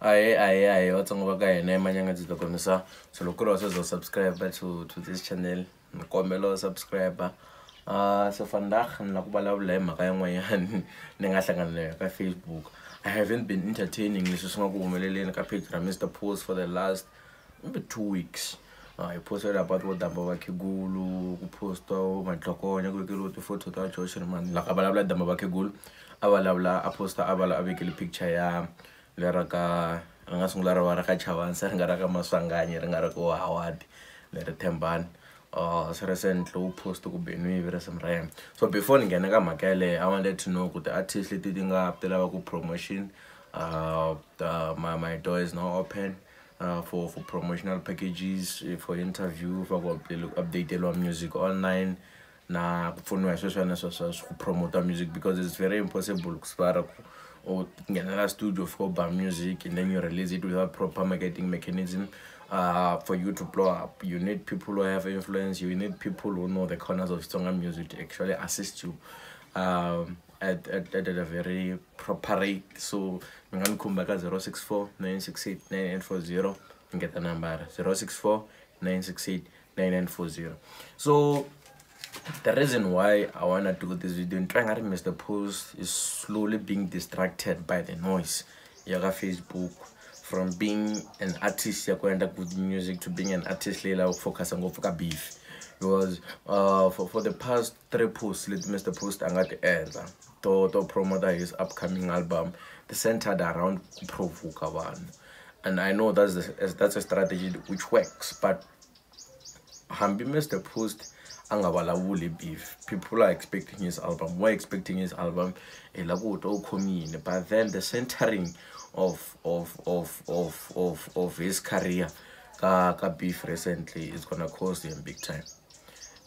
Aye, what's on Waka name and the Consa. So look also subscribe to this channel. Komelo subscriber. So vandaag nakubala ulema kaya ngayon ningahlangana ka Facebook. I haven't been entertaining lesosingakumeleleni ka page Mr. Post for the last maybe 2 weeks. I posted about what Damba Bakigulu, posto, my Tlokonya, go to photo to Josh man, like Abalabla Damba Bakigul, Abalabla, a poster Abala Abikili picture ya Leraka, Rangasunglara Waraka Chavan, Sangaraka Masangani, Rangarako Hawad, Lera Temban, Saracen Low post to Benui, very some rhyme. So before Nganaga Makele, I wanted to know could the artist leading up the Lavaku promotion. My door is now open. For promotional packages, for interview, for update on music online, na for social promote music because it's very impossible or get a studio for music and then you release it without proper marketing mechanism. For you to blow up, you need people who have influence. You need people who know the corners of stronger music to actually assist you. At a very proper rate. So I'm going to come back at 064 968 9940 and get the number 064 968 9940. So the reason why I want to do this video and trying to miss the post is slowly being distracted by the noise. Yaga Facebook, from being an artist you're going to good music to being an artist later focus on go beef. Because for the past 3 posts, let Mr. Post and the end to promote his upcoming album, the centered around provoke one. And I know that's a strategy which works, but Hambi Mr. Post angabala woolly beef. People are expecting his album, we're expecting his album, but then the centering of his career beef recently is gonna cost him big time.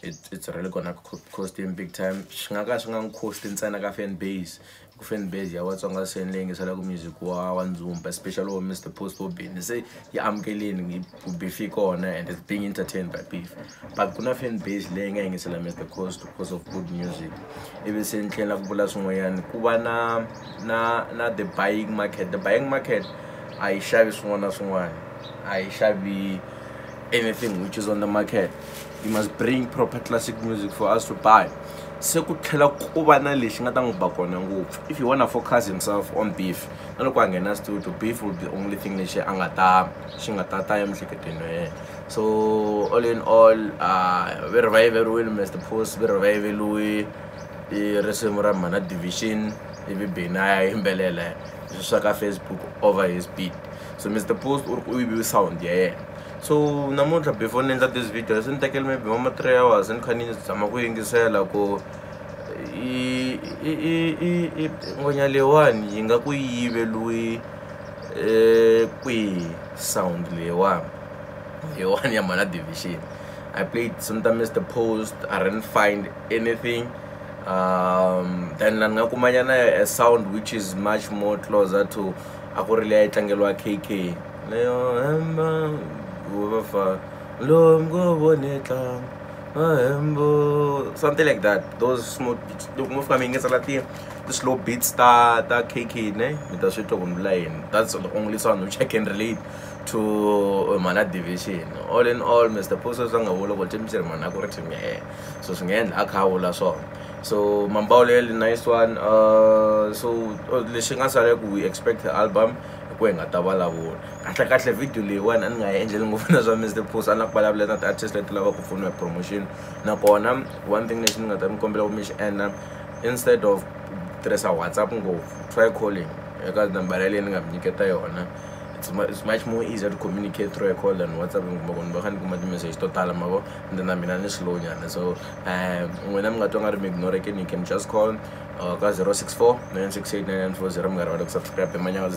It's really gonna cost him big time. Shingaka cost inside a fan base. Fan base, yeah, what's on us saying is a music one Zoom, especially when Mr. Post will be. They say, yeah, I'm killing would be fake on and it's being entertained by beef. But kuna fan base laying is a Mr. Post because of good music. If it's in Kenya, Kubana, na the buying market. The buying market, I shall be one. I shall be anything which is on the market. You must bring proper classic music for us to buy. If you want to focus himself on beef, to beef will be the only thing that so all in all, we revive Mr. Post, we revive Louis, the Resumura Mana division, if be Belela, Facebook over his beat. So Mr. Post will be sound, yeah. So namuntlha before nenza this video seni tekele maybe mama 3 hours and khani zama ku yingisela ko ngonya lewani yinga ku yive lui kwi sound lewani ya Mana division. I played sometimes Mr. Post, I didn't find anything. Then ngakumanyana a sound which is much more closer to akurele ayitlangelwa KK something like that. Those smooth beats, the slow beats that KK ne that's the only song which I can relate to Mana division. All in all, Mr. Post so Mambaule nice one. So we expect the album going at Tabala. After the video, one and I angel Mr. Post and that artist let love for promotion. Now, one thing nation that I'm coming and instead of dress a WhatsApp and go try calling because the Barelian it's much more easier to communicate through a call than WhatsApp and message total and then I'm slow. So when I'm going to ignore again, you can just call 064 968 9940. Subscribe to my channel.